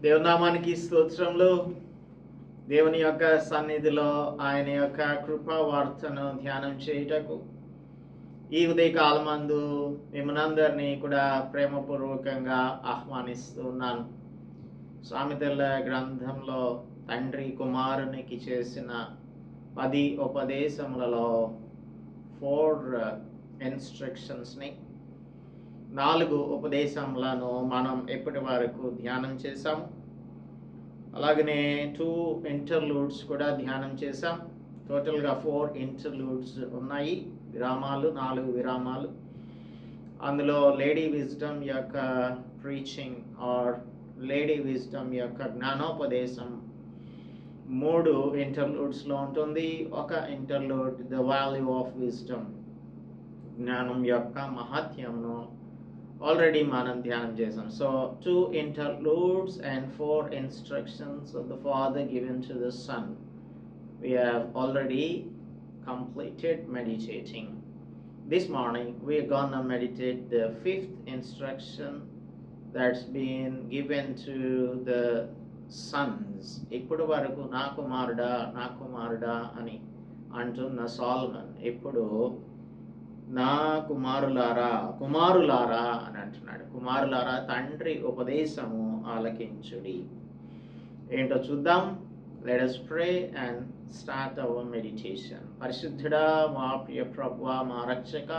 దేవునామానికి స్తోత్రములు. దేవుని యొక్క సన్నిధిలో ఆయన యొక్క కృపా వార్తను ధ్యానం చేయుటకు ఈ ఉదయకాలమందు మిమ్మల్నందరినీ కూడా ప్రేమపూర్వకంగా ఆహ్వానిస్తున్నాను. సామెతల గ్రంథంలో తండ్రి కుమారునికి చేసిన 10 ఉపదేశములలో 4 ఇన్స్ట్రక్షన్స్ని 4 ఉపదేశములను మనం ఇప్పటి వరకు ధ్యానం చేసాము. అలాగనే 2 ఇంటర్లూడ్స్ కూడా ధ్యానం చేసాం. టోటల్గా 4 ఇంటర్లూడ్స్ ఉన్నాయి, విరామాలు, 4 విరామాలు. అందులో లేడీ విజ్డమ్ యొక్క ప్రీచింగ్ ఆర్ లేడీ విజ్డమ్ యొక్క జ్ఞానోపదేశం 3 ఇంటర్లూడ్స్లో ఉంటుంది. ఒక interlude the value of wisdom, జ్ఞానం యొక్క మహత్యమును ఆల్రెడీ మనం ధ్యానం చేసాం. So 2 interludes and 4 instructions of the Father given to the Son. We have already completed meditating. This morning we are gonna meditate the 5th instruction that's been given to the sons. ఇప్పటి వరకు నా కుమారుడా అని అంటున్న salmon ఇప్పుడు నా కుమారులారా అని అంటున్నాడు. కుమారులారా, తండ్రి ఉపదేశము ఆలకించుడి. ఏంటో చూద్దాం. Let us pray and start our meditation. పరిశుద్ధుడా, మా ప్రియ ప్రభువా, మా రక్షక,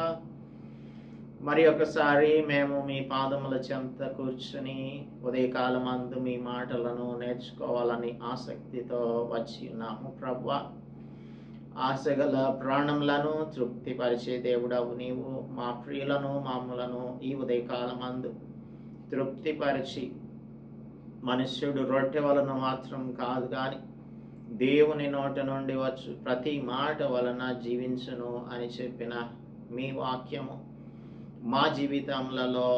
మరి ఒకసారి మేము మీ పాదముల చెంత కూర్చుని ఉదయకాలమందు మీ మాటలను నేర్చుకోవాలని ఆసక్తితో వచ్చి ఉన్నాము. ప్రభువా, ఆశగల ప్రాణములను తృప్తిపరిచే దేవుడవు నీవు. మా ప్రియులను మామూలను ఈ ఉదయకాలమందు తృప్తిపరిచి, మనుష్యుడు రొట్టె వలన మాత్రం కాదు కానీ దేవుని నోట నుండి వచ్చు ప్రతి మాట వలన జీవించును అని చెప్పిన మీ వాక్యము మా జీవితములలో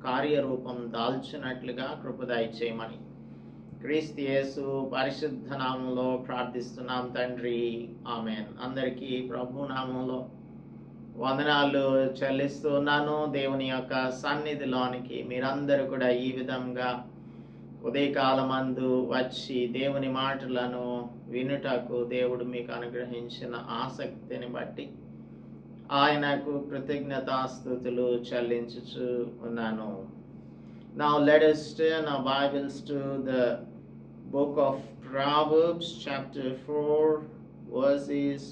కార్యరూపం దాల్చినట్లుగా కృప దయచేయమని క్రీస్తు యేసు పరిశుద్ధ నామంలో ప్రార్థిస్తున్నాం తండ్రి, ఆమేన్. అందరికీ ప్రభు నామంలో వందనాలు చెల్లిస్తున్నాను. దేవుని యొక్క సన్నిధిలోనికి మీరందరూ కూడా ఈ విధంగా ఉదయకాలమందు వచ్చి దేవుని మాటలను వినుటకు దేవుడు మీకు అనుగ్రహించిన ఆసక్తిని బట్టి ఆయనకు కృతజ్ఞతాస్తుతులు చెల్లించుచు ఉన్నాను. Now let us turn our Bibles to the book of Proverbs chapter 4 verses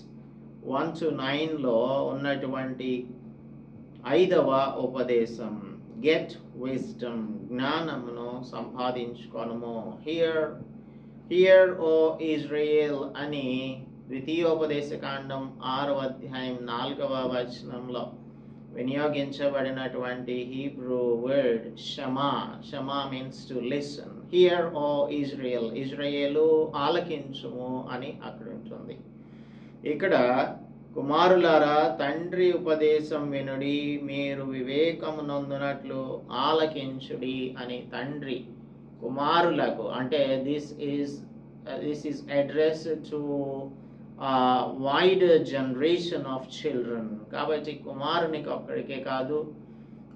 1 to 9 లో ఉన్నటువంటి 5వ ఉపదేశం, గెట్ విజ్డమ్, జ్ఞానమును సంపాదించుకొనుము. హియర్ ఓ ఇజ్రాయేల్ అని ద్వితీయోపదేశకాండం 6వ అధ్యాయం 4వ వచనంలో వినియోగించబడినటువంటి Hebrew word shema means to listen. Hear O Israel, Israel ఆలకించుము అని అక్కడ ఉంటుంది. ఇక్కడ కుమారులారా, తండ్రి ఉపదేశం వినుడి, మీరు వివేకము నొందునట్లు ఆలకించుడి అని తండ్రి కుమారులకు, అంటే this is addressed to wide generation of children. కాబట్టి కుమారునికి ఒక్కడికే కాదు,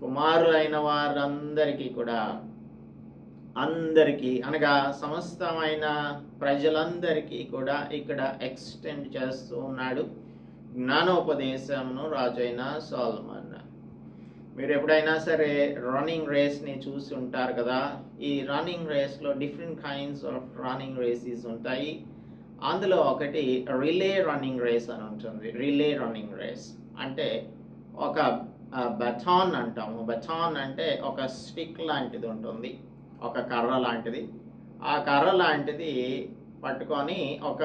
కుమారులైన వారందరికీ కూడా, అందరికీ అనగా సమస్తమైన ప్రజలందరికీ కూడా ఇక్కడ ఎక్స్టెండ్ చేస్తూ ఉన్నాడు జ్ఞానోపదేశమును రాజైన సొలొమన్. మీరు ఎప్పుడైనా సరే రన్నింగ్ రేస్ని చూసి ఉంటారు కదా. ఈ రన్నింగ్ రేస్లో different kinds of running races ఉంటాయి. అందులో ఒకటి రిలే రన్నింగ్ రేస్ అని ఉంటుంది. రిలే రన్నింగ్ రేస్ అంటే ఒక బెటాన్ అంటాము. బెటాన్ అంటే ఒక స్టిక్ లాంటిది ఉంటుంది, ఒక కర్ర లాంటిది. ఆ కర్ర లాంటిది పట్టుకొని ఒక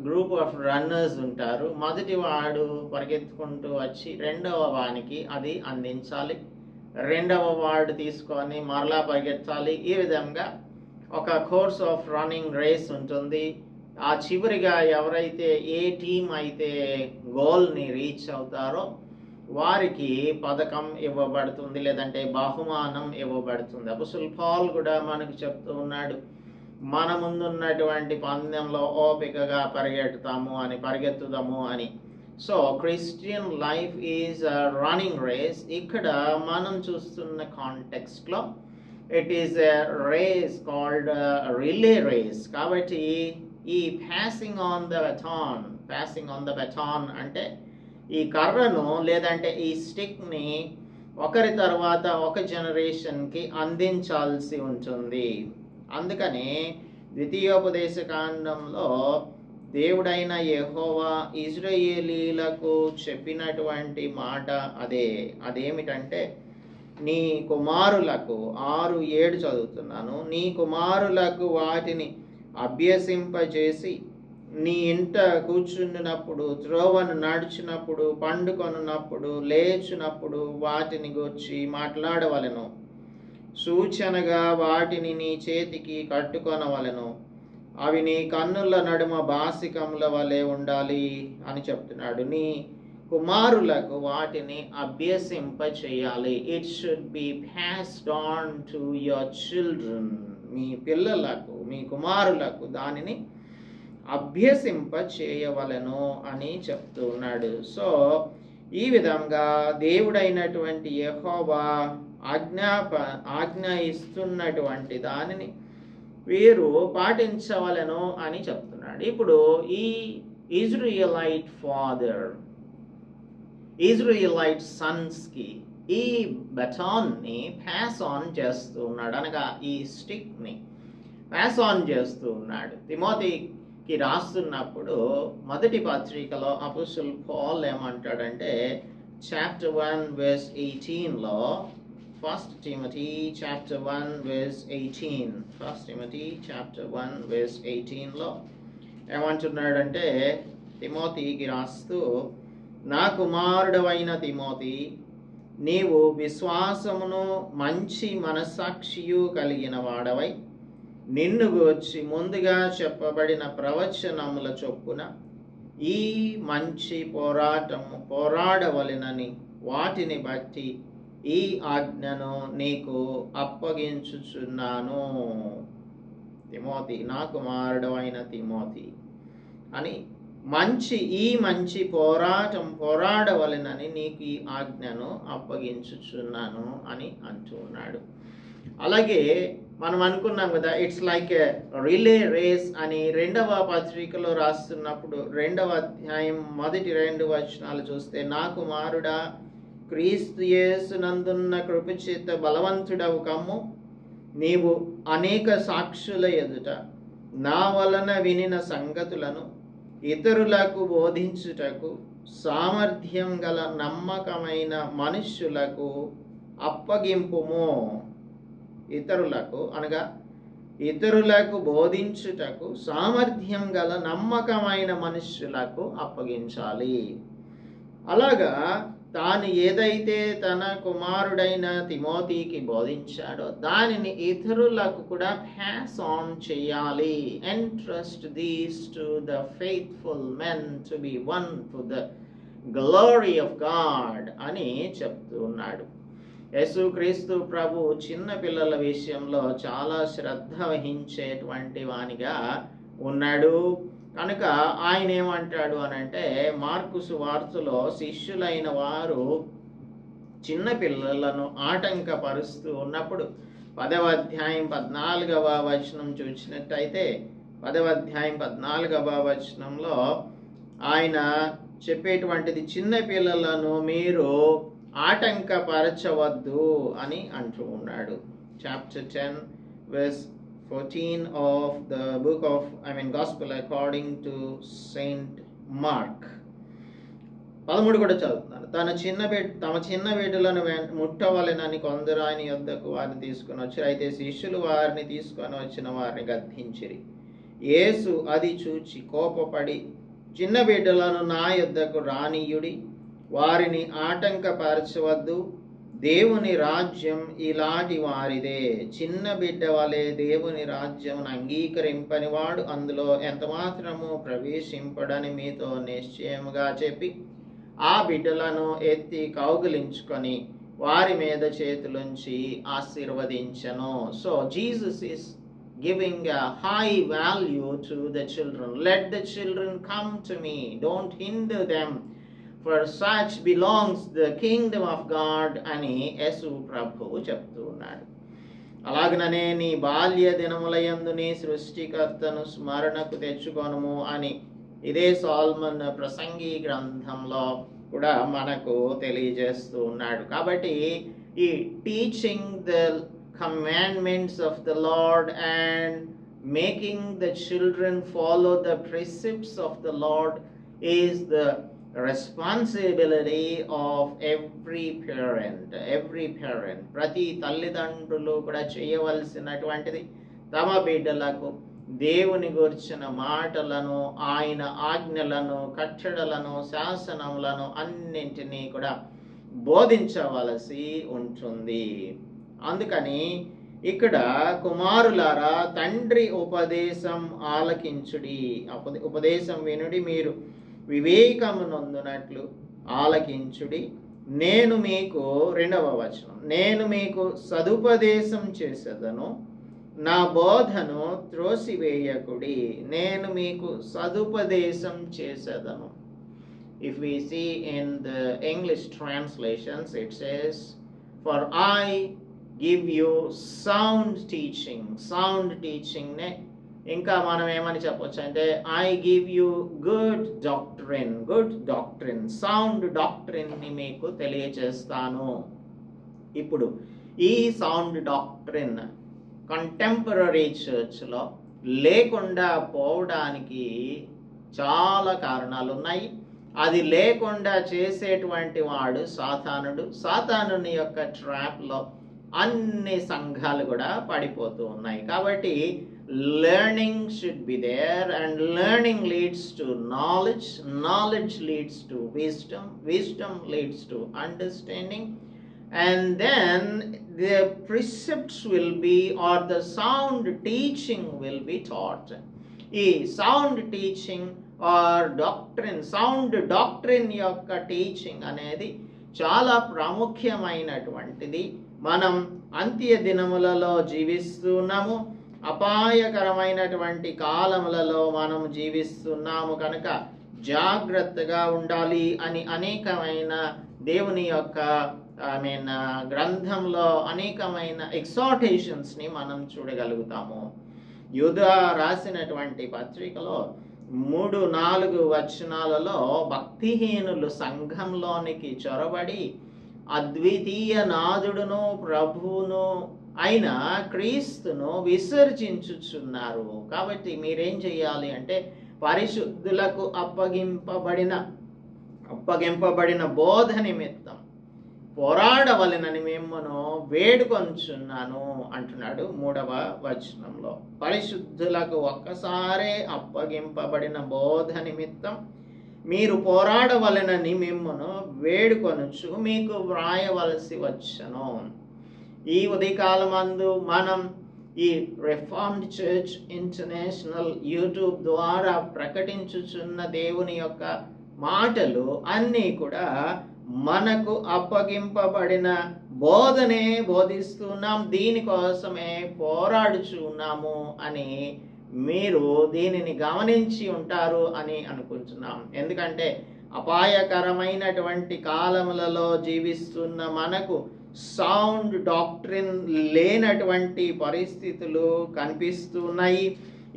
గ్రూప్ ఆఫ్ రన్నర్స్ ఉంటారు. మొదటి వాడు పరిగెత్తుకుంటూ వచ్చి రెండవ వానికి అది అందించాలి, రెండవ వాడు తీసుకొని మరలా పరిగెత్తాలి. ఈ విధంగా ఒక కోర్స్ ఆఫ్ రన్నింగ్ రేస్ ఉంటుంది. ఆ చివరిగా ఎవరైతే ఏ టీం అయితే గోల్ని రీచ్ అవుతారో వారికి పథకం ఇవ్వబడుతుంది, లేదంటే బహుమానం ఇవ్వబడుతుంది. అపోస్తలుడు పౌలు కూడా మనకు చెప్తూ ఉన్నాడు, మన ముందున్నటువంటి పందెంలో ఓపికగా పరిగెత్తుదాము అని. So Christian life is running race. ఇక్కడ మనం చూస్తున్న కాంటెక్స్ట్లో it is a race called relay race. కాబట్టి ఈ పాసింగ్ ఆన్ ద బెటాన్ అంటే ఈ కర్రను లేదంటే ఈ స్టిక్ని ఒకరి తర్వాత ఒక జనరేషన్కి అందించాల్సి ఉంటుంది. అందుకని ద్వితీయోపదేశ కాండంలో దేవుడైన యెహోవా ఇశ్రాయేలీలకు చెప్పినటువంటి మాట అదేమిటంటే, నీ కుమారులకు 6:7 చదువుతున్నాను. నీ కుమారులకు వాటిని అభ్యసింపజేసి నీ ఇంట కూర్చున్నప్పుడు, త్రోవను నడిచినప్పుడు, పండుకొనున్నప్పుడు, లేచినప్పుడు వాటిని గూర్చి మాట్లాడవలెను. సూచనగా వాటిని నీ చేతికి కట్టుకొనవలెను. అవి నీ కన్నుల నడుమ బాసికముల వలె ఉండాలి అని చెప్తున్నాడు. నీ కుమారులకు వాటిని అభ్యసింప చేయాలి. It should be passed on to your children. మీ పిల్లలకు, మీ కుమారులకు దానిని అభ్యసింప చేయవలెను అని చెప్తూ ఉన్నాడు. సో ఈ విధంగా దేవుడైనటువంటి యెహోవా ఆజ్ఞ ఇస్తున్నటువంటి దానిని వీరు పాటించవలెను అని చెప్తున్నాడు. ఇప్పుడు ఈ ఇజ్రాయెలైట్ సన్స్కి ఈ బెటాన్ని పాస్ ఆన్ చేస్తూ ఉన్నాడు, అనగా ఈ స్టిక్ని పాస్ ఆన్ చేస్తూ ఉన్నాడు. తిమోతికి రాస్తున్నప్పుడు మొదటి పత్రికలో అపోస్తలుడు పౌలు ఏమంటాడంటే, chapter 1 verse 18లో, 1 Timothy chapter 1 verse 18, 1 Timothy chapter 1 verse 18లో ఏమంటున్నాడంటే, తిమోతికి రాస్తూ, నా కుమారుడవైన తిమోతి, నీవు విశ్వాసమును మంచి మనస్సాక్షియు కలిగిన వాడవై నిన్ను గూర్చి ముందుగా చెప్పబడిన ప్రవచనముల చొప్పున ఈ మంచి పోరాడవలెనని వాటిని బట్టి ఈ ఆజ్ఞను నీకు అప్పగించుచున్నాను. తిమోతి, నా కుమారుడవైన తిమోతి అని ఈ మంచి పోరాడవలెనని నీకు ఈ ఆజ్ఞను అప్పగించుచున్నాను అని అంటూ ఉన్నాడు. అలాగే మనం అనుకున్నాం కదా, it's like a relay race అని 2వ పత్రికలో రాస్తున్నప్పుడు 2వ అధ్యాయం మొదటి 2 వచనాలు చూస్తే, నా కుమారుడా, క్రీస్తు యేసునందున్న కృపచేత బలవంతుడవు కమ్ము. నీవు అనేక సాక్షుల ఎదుట నా వలన వినిన సంగతులను ఇతరులకు బోధించుటకు సామర్థ్యం గల నమ్మకమైన మనుష్యులకు అప్పగింపుము. ఇతరులకు బోధించుటకు సామర్థ్యం గల నమ్మకమైన మనుష్యులకు అప్పగించాలి. అలాగా తాను ఏదైతే తన కుమారుడైన తిమోతికి బోధించాడో దానిని ఇతరులకు కూడా పాస్ ఆన్ చేయాలి. Entrust these to the faithful men to be one for the glory of God అని చెప్తూ ఉన్నాడు. యేసుక్రీస్తు ప్రభు చిన్న పిల్లల విషయంలో చాలా శ్రద్ధ వహించేటువంటి వానిగా ఉన్నాడు. కనుక ఆయన ఏమంటాడు అనంటే, మార్కు సువార్తలో శిష్యులైన వారు చిన్న పిల్లలను ఆటంకపరుస్తూ ఉన్నప్పుడు 10వ అధ్యాయం 14వ వచనం చూసినట్టయితే, 10వ అధ్యాయం 14వ వచనంలో ఆయన చెప్పేటువంటిది, చిన్న పిల్లలను మీరు ఆటంకపరచవద్దు అని అంటూ ఉన్నాడు. Chapter 10 verse 14 of the book of Gospel according to Saint Mark. 13 కూడా చదువుతున్నాను. తమ చిన్న బిడ్డలను ముట్టవలెనని కొందరు ఆయన యొద్దకు వారిని తీసుకొని వచ్చారు. అయితే శిష్యులు వారిని తీసుకొని వచ్చిన వారిని గద్దించిరి. యేసు అది చూచి కోపపడి, చిన్న బిడ్డలను నా యొద్దకు రానీయుడి, వారిని ఆటంకపరచవద్దు. దేవుని రాజ్యం ఇలాంటి వారిదే. చిన్న బిడ్డ వలె దేవుని రాజ్యమును అంగీకరింపని వాడు అందులో ఎంతమాత్రము ప్రవేశింపడని మీతో నిశ్చయముగా చెప్పి ఆ బిడ్డలను ఎత్తి కౌగిలించుకొని వారి మీద చేతులుంచి ఆశీర్వదించెను. So Jesus is giving a high value to the children. Let the children come to me. Don't hinder them. For such belongs the kingdom of God అని యేసు ప్రభు చెప్తూ ఉన్నాడు. అలాగననే నీ బాల్య దినములయందు నీ సృష్టికర్తను స్మరణకు తెచ్చుకొనుము అని ఇదే సొలొమోను ప్రసంగి గ్రంథంలో కూడా మనకు తెలియజేస్తూ ఉన్నాడు. కాబట్టి ఈ teaching the commandments of the Lord and making the children follow the precepts of the Lord is the responsibility of every parent. ప్రతి తల్లిదండ్రులు కూడా చేయవలసినటువంటిది తమ బిడ్డలకు దేవుని గురించిన మాటలను, ఆయన ఆజ్ఞలను, కట్టడలను, శాసనములను అన్నింటినీ కూడా బోధించవలసి ఉంటుంది. అందుకని ఇక్కడ కుమారులారా తండ్రి ఉపదేశం ఆలకించుడి, ఉపదేశం వినుడి, మీరు వివేకమునందునట్లు ఆలకించుడి. నేను మీకు 2వ వచనం, నేను మీకు సదుపదేశం చేసేదను, నా బోధను త్రోసివేయకుడి. నేను మీకు సదుపదేశం చేసేదను. If we see in the English translations, it says, for I give you sound teaching. Sound teaching ne ఇంకా మనం ఏమని చెప్పొచ్చు అంటే I give you good doctrine, sound doctrine ని మీకు తెలియజేస్తాను. ఇప్పుడు ఈ సౌండ్ డాక్ట్రిన్ కంటెంపరీ చర్చ్లో లేకుండా పోవడానికి చాలా కారణాలు ఉన్నాయి. అది లేకుండా చేసేటువంటి వాడు సాతానుని యొక్క ట్రాప్లో అన్ని సంఘాలు కూడా పడిపోతూ ఉన్నాయి. కాబట్టి learning should be there, and learning leads to knowledge leads to wisdom leads to understanding, and then the precepts will be, or the sound teaching will be taught. ఈ sound teaching or doctrine, sound doctrine యొక్క teaching అనేది చాలా ప్రాముఖ్యమైనటువంటిది. మనం అంత్య దినములలో జీవిస్తున్నాము, అపాయకరమైనటువంటి కాలములలో మనం జీవిస్తున్నాము కనుక జాగ్రత్తగా ఉండాలి అని అనేకమైన దేవుని యొక్క గ్రంథంలో అనేకమైన ఎక్సార్టేషన్స్ని మనం చూడగలుగుతాము. యూదా రాసినటువంటి పత్రికలో 3-4 వచనాలలో భక్తిహీనులు సంఘంలోనికి చొరబడి అద్వితీయ నాథుడును ప్రభువును అయిన క్రీస్తును విసర్జించుచున్నారు. కాబట్టి మీరేం చేయాలి అంటే పరిశుద్ధులకు అప్పగింపబడిన బోధ నిమిత్తం పోరాడవలెనని మిమ్మును వేడుకొనుచున్నాను అంటున్నాడు 3వ వచనంలో. పరిశుద్ధులకు ఒక్కసారే అప్పగింపబడిన బోధ నిమిత్తం మీరు పోరాడవలెనని మిమ్మును వేడుకొనుచు మీకు వ్రాయవలసి వచ్చను. ఈ ఉదయకాలమందు మనం ఈ రిఫార్మ్డ్ చర్చ్ ఇంటర్నేషనల్ యూట్యూబ్ ద్వారా ప్రకటించుచున్న దేవుని యొక్క మాటలు అన్నీ కూడా మనకు అప్పగింపబడిన బోధనే బోధిస్తున్నాం, దీనికోసమే పోరాడుచున్నాము అని మీరు దీనిని గమనించి ఉంటారు అని అనుకుంటున్నాం. ఎందుకంటే అపాయకరమైనటువంటి కాలములలో జీవిస్తున్న మనకు సౌండ్ డాక్ట్రిన్ లేనటువంటి పరిస్థితులు కనిపిస్తున్నాయి.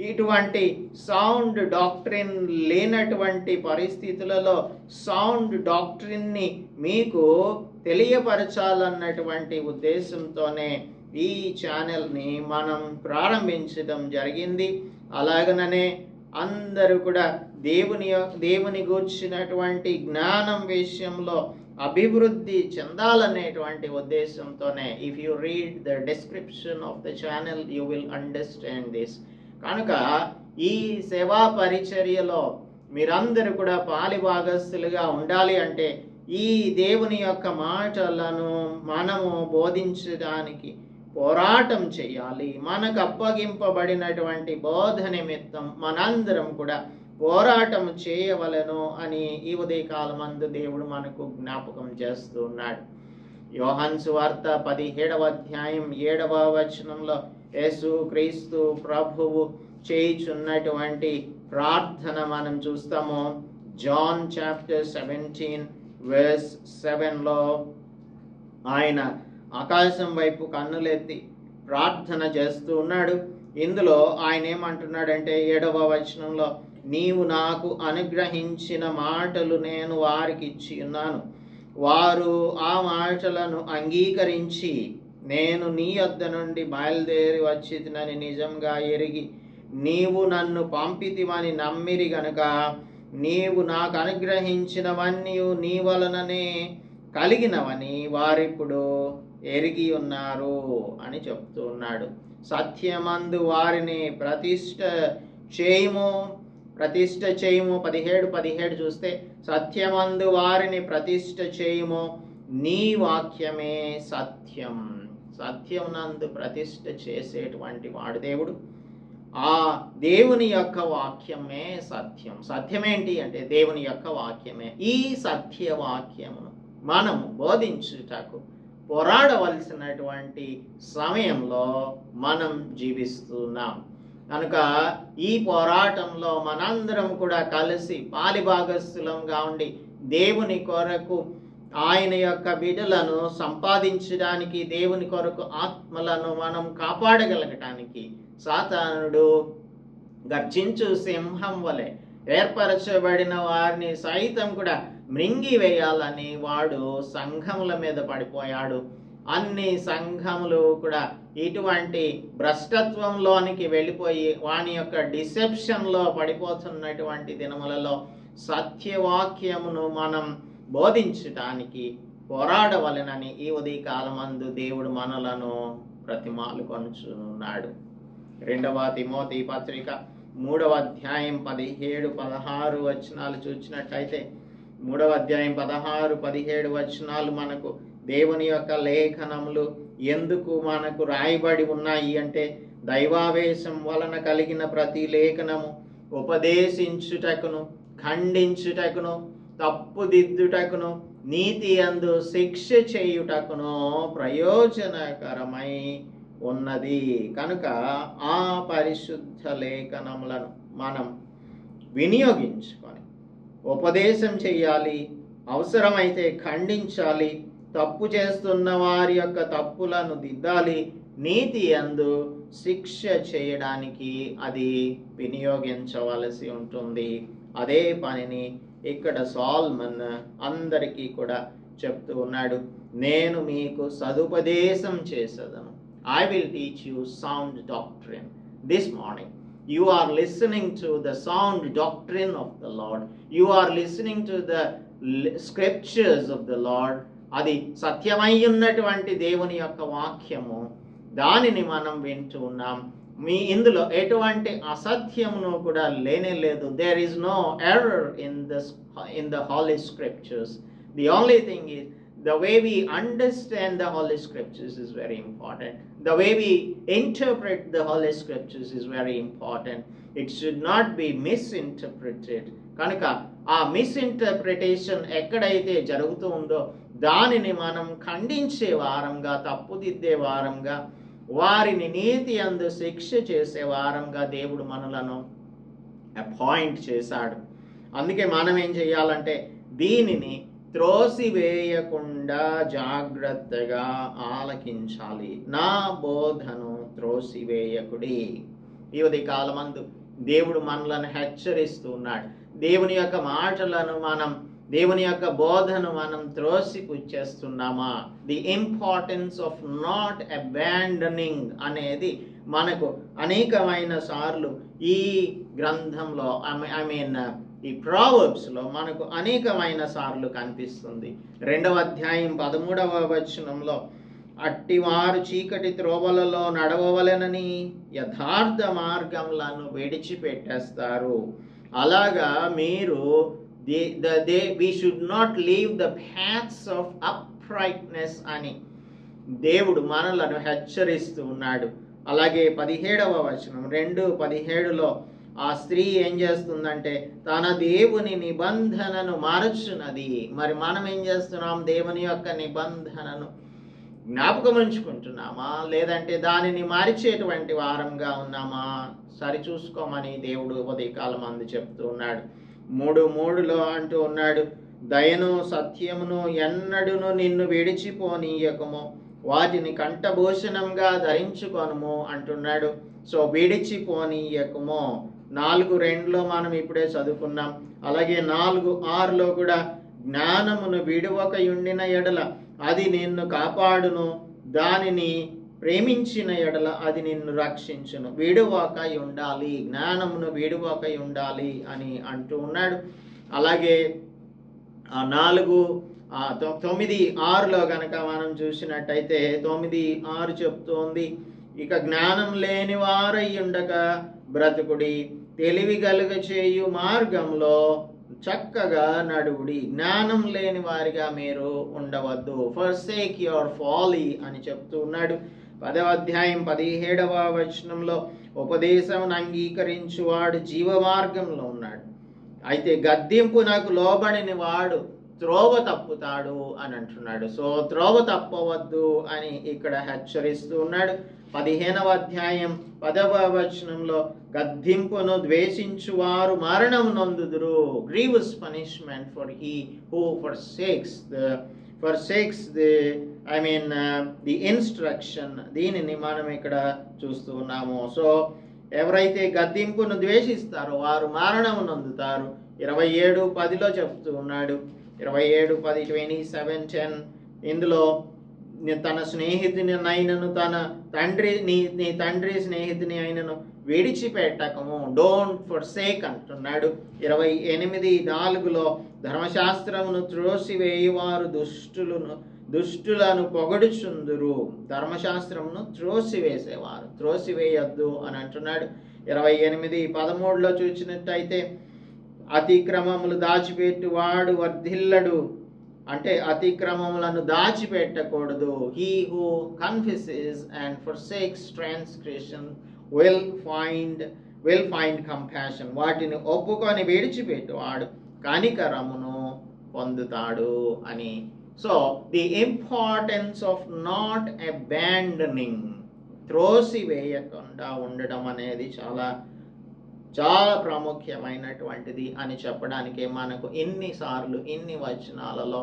ఇటువంటి సౌండ్ డాక్ట్రిన్ లేనటువంటి పరిస్థితులలో సౌండ్ డాక్ట్రిన్ని మీకు తెలియపరచాలన్నటువంటి ఉద్దేశంతోనే ఈ ఛానల్ని మనం ప్రారంభించడం జరిగింది. అలాగనే అందరూ కూడా దేవుని గూర్చినటువంటి జ్ఞానం విషయంలో అభివృద్ధి చెందాలనేటువంటి ఉద్దేశంతోనే if you read the description of the channel you will understand this. కనుక ఈ సేవా పరిచర్యలో మీరందరూ కూడా పాలిభాగస్తులుగా ఉండాలి అంటే ఈ దేవుని యొక్క మాటలను మనము బోధించడానికి పోరాటం చేయాలి. మనకు అప్పగింపబడినటువంటి బోధ నిమిత్తం మనందరం కూడా పోరాటం చేయవలెను అని ఈ ఉదయకాలమందు దేవుడు మనకు జ్ఞాపకం చేస్తూ ఉన్నాడు. యోహాను సువార్త 17వ అధ్యాయం 7వ వచనంలో యేసు క్రీస్తు ప్రభువు చేయుచున్నటువంటి ప్రార్థన మనం చూస్తాము. జాన్ చాప్టర్ 17 verse 7లో ఆయన ఆకాశం వైపు కన్నులెత్తి ప్రార్థన చేస్తూ ఉన్నాడు. ఇందులో ఆయన ఏమంటున్నాడంటే 7వ వచనంలో, నీవు నాకు అనుగ్రహించిన మాటలు నేను వారికి ఇచ్చి ఉన్నాను, వారు ఆ మాటలను అంగీకరించి నేను నీ యొద్ద నుండి బయలుదేరి వచ్చితినని నిజంగా ఎరిగి నీవు నన్ను పంపితివని నమ్మిరి గనుక నీవు నాకు అనుగ్రహించినవన్నీ నీ వలననే కలిగినవని వారిప్పుడు ఎరిగి ఉన్నారు అని చెప్తూ ఉన్నాడు. సత్యమందు వారిని ప్రతిష్ఠ చేయము 17 చూస్తే, సత్యమందు వారిని ప్రతిష్ఠ చేయము, నీ వాక్యమే సత్యం. సత్యం నందు ప్రతిష్ఠ చేసేటువంటి వాడు దేవుడు. ఆ దేవుని యొక్క వాక్యమే సత్యం. సత్యమేంటి అంటే దేవుని యొక్క వాక్యమే. ఈ సత్య వాక్యమును మనం బోధించుటకు పోరాడవలసినటువంటి సమయంలో మనం జీవిస్తున్నాం కనుక ఈ పోరాటంలో మనందరం కూడా కలిసి పాలిభాగస్థులంగా ఉండి దేవుని కొరకు ఆయన యొక్క బిడ్డలను సంపాదించడానికి, దేవుని కొరకు ఆత్మలను మనం కాపాడగలగటానికి సాతానుడు గర్జించు సింహం వలె ఏర్పరచబడిన వారిని సైతం కూడా మృంగివేయాలని వాడు సంఘముల మీద పడిపోయాడు. అన్ని సంఘములు కూడా ఇటువంటి భ్రష్టత్వంలోనికి వెళ్ళిపోయి వాని యొక్క డిసెప్షన్లో పడిపోతున్నటువంటి దినములలో సత్యవాక్యమును మనం బోధించటానికి పోరాడవలెనని ఈ ఉదయకాలమందు దేవుడు మనలను ప్రతిమాలు కొనుచున్నాడు. 2వ తిమోతి పత్రిక 3వ అధ్యాయం 17-16 వచనాలు చూసినట్లయితే 3వ అధ్యాయం 16-17 వచనాలు మనకు దేవుని యొక్క లేఖనములు ఎందుకు మనకు రాయబడి ఉన్నాయి అంటే, దైవావేశం వలన కలిగిన ప్రతి లేఖనము ఉపదేశించుటకును, ఖండించుటకును, తప్పుదిద్దుటకును, నీతి యందు శిక్ష చేయుటకును ప్రయోజనకరమై ఉన్నది. కనుక ఆ పరిశుద్ధ లేఖనములను మనం వినియోగించుకొని ఉపదేశం చేయాలి, అవసరమైతే ఖండించాలి, తప్పు చేస్తున్న వారి యొక్క తప్పులను దిద్దాలి, నీతి యందు శిక్ష చేయడానికి అది వినియోగించవలసి ఉంటుంది. అదే పనిని ఇక్కడ సాల్మన్ అందరికీ కూడా చెప్తూ ఉన్నాడు. నేను మీకు సదుపదేశం చేసేదను. I will teach you sound doctrine. This morning you are listening to the sound doctrine of the Lord. You are listening to the scriptures of the Lord. అది సత్యమై ఉన్నటువంటి దేవుని యొక్క వాక్యము. దానిని మనం వింటూ ఉన్నాం. మీ ఇందులో ఎటువంటి అసత్యమును కూడా లేనే లేదు. There is no error in the holy scriptures. The only thing is the way we understand the holy scriptures is very important. The way we interpret the holy scriptures is very important. It should not be misinterpreted. కనుక ఆ misinterpretation ఎక్కడైతే జరుగుతూ ఉందో దానిని మనం ఖండించే వారంగా, తప్పుదిద్దే వారంగా, వారిని నీతి యందు శిక్ష చేసే వారంగా దేవుడు మనలను అపాయింట్ చేశాడు. అందుకే మనం ఏం చేయాలంటే దీనిని త్రోసివేయకుండా జాగ్రత్తగా ఆలకించాలి. నా బోధను త్రోసివేయకుడి. ఈ ఉదయకాలమందు దేవుడు మనలను హెచ్చరిస్తూ ఉన్నాడు. దేవుని యొక్క మాటలను మనం, దేవుని యొక్క బోధను మనం త్రోసిపుచ్చేస్తున్నామా? The importance of not abandoning అనేది మనకు అనేకమైన సార్లు ఈ గ్రంథంలో ఈ ప్రావర్బ్స్లో మనకు అనేకమైన సార్లు కనిపిస్తుంది. 2వ అధ్యాయం 13వ వచనంలో, అట్టివారు చీకటి త్రోవలలో నడవవలెనని యథార్థ మార్గములను విడిచిపెట్టేస్తారు. అలాగా మీరు we should not leave the paths of uprightness అని దేవుడు మనలను హెచ్చరిస్తూ ఉన్నాడు. అలాగే 17వ వచనం 2:17లో ఆ స్త్రీ ఏం చేస్తుందంటే తన దేవుని నిబంధనను మార్చున్నది. మరి మనం ఏం చేస్తున్నాం? దేవుని యొక్క నిబంధనను జ్ఞాపకం ఉంచుకుంటున్నామా, లేదంటే దానిని మార్చేటువంటి వారంగా ఉన్నామా? సరిచూసుకోమని దేవుడు ఉదయకాలం అందు చెప్తూ ఉన్నాడు. 3:3లో అంటూ ఉన్నాడు, దయను సత్యమును ఎన్నడును నిన్ను విడిచిపోనీయకము, వాటిని కంఠభూషణంగా ధరించుకొనుము అంటున్నాడు. సో విడిచిపోనీయకుము. 4:2 మనం ఇప్పుడే చదువుకున్నాం. అలాగే 4:6 కూడా జ్ఞానమును విడువకయుండిన ఎడల అది నిన్ను కాపాడును, దానిని ప్రేమించిన ఎడల అది నిన్ను రక్షించును. విడువకై ఉండాలి, జ్ఞానమును విడువకై ఉండాలి అని అంటూ ఉన్నాడు. అలాగే 9:6 కనుక మనం చూసినట్టయితే 9:6 చెప్తోంది, ఇక జ్ఞానం లేని వారై ఉండక బ్రతుకుడి, తెలివి కలుగ చేయు మార్గంలో చక్కగా నడువుడి. జ్ఞానం లేని వారిగా మీరు ఉండవద్దు. ఫర్సేక్ యువర్ ఫాలీ అని చెప్తూ ఉన్నాడు. 10వ అధ్యాయం 17వ వచనంలో ఉపదేశమును అంగీకరించువాడు జీవ మార్గంలో ఉన్నాడు, అయితే గద్దింపు నాకు లోబడిన వాడు త్రోవ తప్పుతాడు అని అంటున్నాడు. సో త్రోవ తప్పవద్దు అని ఇక్కడ హెచ్చరిస్తూ ఉన్నాడు. 15వ అధ్యాయం 10వ వచనంలో గద్దింపును ద్వేషించువారు మరణం నొందుదురు. Grievous punishment for he who forsakes the instruction. దీనిని మనం ఇక్కడ చూస్తూ ఉన్నాము. సో ఎవరైతే గద్దింపును ద్వేషిస్తారో వారు మరణం నొందుతారు. 27:10 చెప్తూ ఉన్నాడు. 27:10 27:10 ఇందులో తన స్నేహితుని అయినను తన తండ్రి నీ తండ్రి స్నేహితుని అయినను విడిచిపెట్టకము. డోంట్ ఫర్సేక్ అంటున్నాడు. 28:4 ధర్మశాస్త్రమును త్రోసివేయువారు దుష్టులను పొగడుచుందురు. ధర్మశాస్త్రమును త్రోసివేయొద్దు అని అంటున్నాడు. 28:13 చూసినట్టయితే అతిక్రమములు దాచిపెట్టువాడు వర్ధిల్లడు, అంటే అతిక్రమములను దాచిపెట్టకూడదు. He who confesses and forsakes transgression will find compassion. వాటిని ఒప్పుకొని విడిచిపెట్టువాడు కనికరమును పొందుతాడు అని. So the importance of not abandoning, త్రోసివేయకుండా ఉండడం అనేది చాలా చాలా ప్రాముఖ్యమైనటువంటిది అని చెప్పడానికి మనకు ఇన్నిసార్లు ఇన్ని వచనాలలో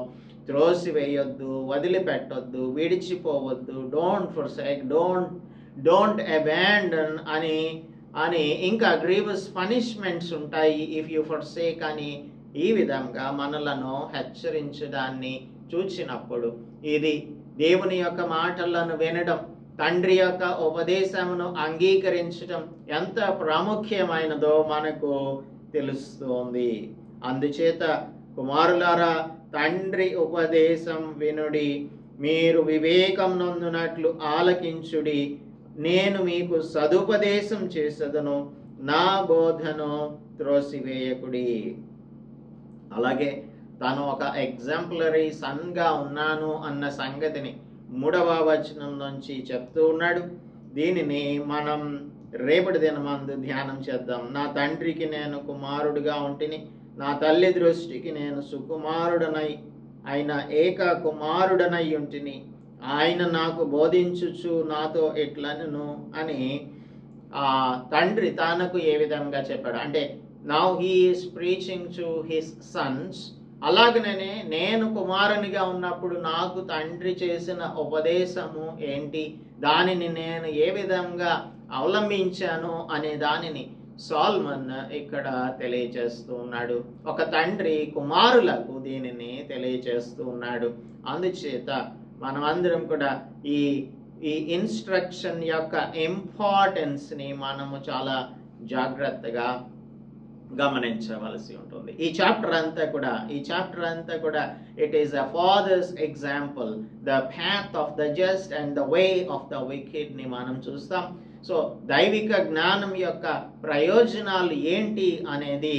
త్రోసివేయొద్దు, వదిలిపెట్టొద్దు, విడిచిపోవద్దు, డోంట్ ఫర్సేక్, డోంట్ అబాండన్ అని ఇంకా గ్రీవస్ పనిష్మెంట్స్ ఉంటాయి ఇఫ్ యు ఫర్సేక్ అని ఈ విధంగా మనలను హెచ్చరించడాన్ని చూచినప్పుడు ఇది దేవుని యొక్క మాటలను వినడం, తండ్రి యొక్క ఉపదేశమును అంగీకరించడం ఎంత ప్రాముఖ్యమైనదో మనకు తెలుస్తోంది. అందుచేత కుమారులారా, తండ్రి ఉపదేశం వినుడి, మీరు వివేకం నొందునట్లు ఆలకించుడి. నేను మీకు సదుపదేశం చేసేదను, నా బోధను త్రోసివేయకుడి. అలాగే తాను ఒక ఎగ్జాంపులరీ సన్గా ఉన్నాను అన్న సంగతిని 3వ వచనం నుంచి చెప్తూ ఉన్నాడు. దీనిని మనం రేపటి దినమందు ధ్యానం చేద్దాం. నా తండ్రికి నేను కుమారుడిగా ఉంటిని, నా తల్లి దృష్టికి నేను సుకుమారుడనై ఆయన ఏక కుమారుడనై ఉంటిని. ఆయన నాకు బోధించుచు నాతో ఎట్లనను అని తండ్రి తనకు ఏ విధంగా చెప్పాడు అంటే, now he is preaching to his Sons. అలాగనే నేను కుమారునిగా ఉన్నప్పుడు నాకు తండ్రి చేసిన ఉపదేశము ఏంటి, దానిని నేను ఏ విధంగా అవలంబించాను అనే దానిని సోల్మన్ ఇక్కడ తెలియచేస్తూ ఉన్నాడు. ఒక తండ్రి కుమారులకు దీనిని తెలియచేస్తూ ఉన్నాడు. అందుచేత మనమందరం కూడా ఈ ఇన్స్ట్రక్షన్ యొక్క ఇంపార్టెన్స్ని మనము చాలా జాగ్రత్తగా గమనించవలసి ఉంటుంది. ఈ చాప్టర్ అంతా కూడా it is a father's example, the path of the just and the way of the wicked ని మనం చూస్తాం. సో దైవిక జ్ఞానం యొక్క ప్రయోజనాలు ఏంటి అనేది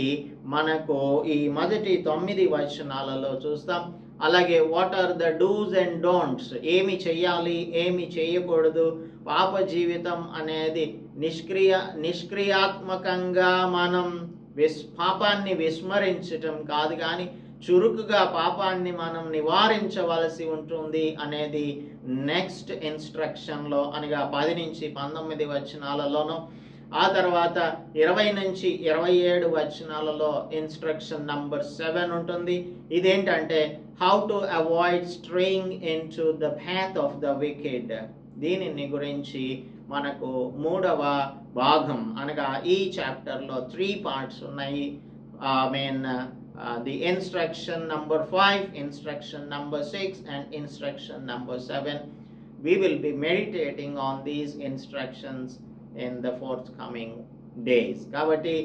మనకు ఈ మొదటి 9 వచనాలలో చూస్తాం. అలాగే what are the dos and don'ts, ఏమి చెయ్యాలి ఏమి చేయకూడదు. పాప జీవితం అనేది నిష్క్రియాత్మకంగా మనం పాపాన్ని విస్మరించటం కాదు, కానీ చురుకుగా పాపాన్ని మనం నివారించవలసి ఉంటుంది అనేది నెక్స్ట్ ఇన్స్ట్రక్షన్లో అనగా 10 నుంచి 19 వచనాలలోనూ, ఆ తర్వాత 20 నుంచి 27 వచనాలలో ఇన్స్ట్రక్షన్ నంబర్ 7 ఉంటుంది. ఇదేంటంటే how to avoid straying into the path of the wicked. దీనిని గురించి మనకు మూడవ భాగం అనగా ఈ చాప్టర్లో 3 parts ఉన్నాయి. The instruction number 5, instruction number 6, and instruction number 7. We will be meditating on these instructions in the forthcoming days. కాబట్టి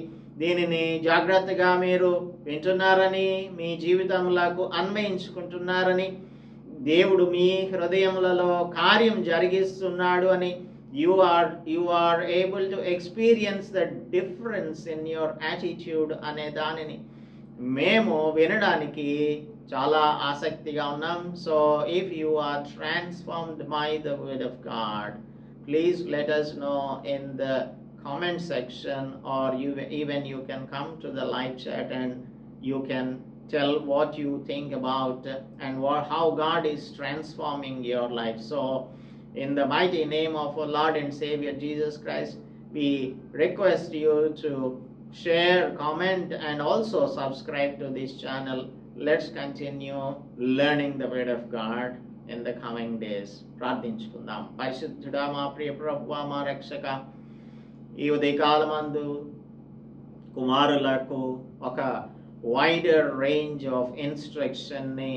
దీనిని జాగ్రత్తగా మీరు వింటున్నారని, మీ జీవితములకు అన్వయించుకుంటున్నారని, దేవుడు మీ హృదయములలో కార్యం జరిగిస్తున్నాడు అని, you are able to experience the difference in your attitude అనే దానిని మేము వినడానికి చాలా ఆసక్తిగా ఉన్నాం. So if you are transformed by the word of God, please let us know in the comment section, or even you can come to the live chat and you can tell what you think about and how God is transforming your life. So in the mighty name of our Lord and Savior Jesus Christ, we request you to share, comment, and also subscribe to this channel. Let's continue learning the word of God in the coming days. ప్రార్థించుకుందాం. పరిశుద్ధుడా మా ప్రియ ప్రభువా, మా రక్షక, ఈ ఉదయకాలమందు కుమారులకు ఒక wider range of ఇన్స్ట్రక్షన్ని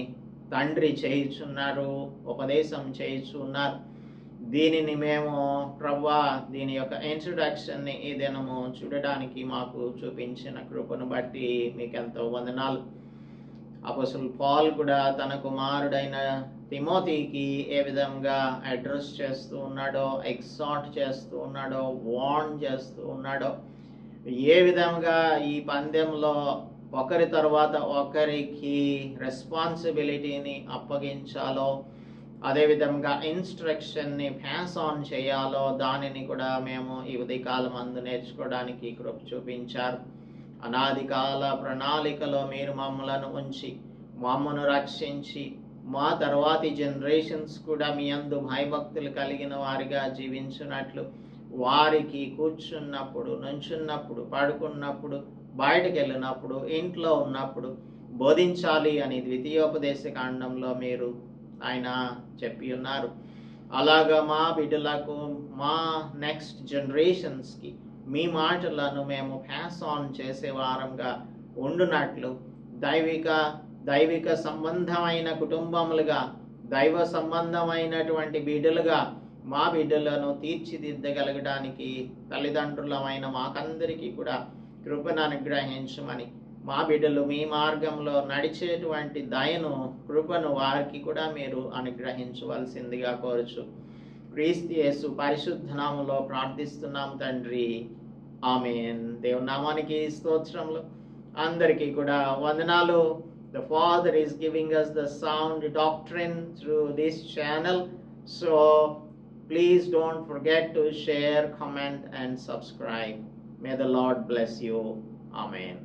తండ్రి చేయుచున్నారు, ఉపదేశం చేయుచున్నారు. దీనిని మేము ప్రభువా, దీని యొక్క ఇంట్రొడక్షన్ని ఈ దినము చూడడానికి మాకు చూపించిన కృపను బట్టి మీకెంతో వందనాలు. అపోస్తలుడు పౌలు కూడా తన కుమారుడైన తిమోతికి ఏ విధంగా అడ్రస్ చేస్తూ ఉన్నాడో, ఎగ్జార్ట్ చేస్తూ ఉన్నాడో, వార్న్ చేస్తూ ఉన్నాడో, ఏ విధంగా ఈ పందెంలో ఒకరి తర్వాత ఒకరికి రెస్పాన్సిబిలిటీని అప్పగించాలో, అదేవిధంగా ఇన్స్ట్రక్షన్ని పాస్ ఆన్ చేయాలో, దానిని కూడా మేము ఈ ఉదయకాలం అందు నేర్చుకోవడానికి కృప చూపించారు. అనాది కాల ప్రణాళికలో మీరు మమ్మలను ఉంచి, మమ్మను రక్షించి, మా తర్వాతి జనరేషన్స్ కూడా మీ యందు భయభక్తులు కలిగిన వారిగా జీవించినట్లు, వారికి కూర్చున్నప్పుడు, నుంచున్నప్పుడు, పడుకున్నప్పుడు, బయటకు వెళ్ళినప్పుడు, ఇంట్లో ఉన్నప్పుడు బోధించాలి అని ద్వితీయోపదేశ కాండంలో మీరు ఆయన చెప్పి ఉన్నారు. అలాగా మా బిడ్డలకు, మా నెక్స్ట్ జనరేషన్స్కి మీ మాటలను మేము పాస్ ఆన్ చేసే వారంగా ఉండునట్లు, దైవిక సంబంధమైన కుటుంబములుగా, దైవ సంబంధమైనటువంటి బిడ్డలుగా మా బిడ్డలను తీర్చిదిద్దగలగడానికి తల్లిదండ్రులమైన మాకందరికీ కూడా కృపను అనుగ్రహించమని, మా బిడ్డలు మీ మార్గంలో నడిచేటువంటి దయను, కృపను వారికి కూడా మీరు అనుగ్రహించవలసిందిగా కోరుచు క్రీస్తు యేసు పరిశుద్ధ నామములో ప్రార్థిస్తున్నాం తండ్రి, ఆమేన్. దేవుని నామానికి స్తోత్రములు. అందరికీ కూడా వందనాలు. The Father is giving us the sound doctrine through this channel. So please don't forget to share, comment, and subscribe. May the Lord bless you. Amen.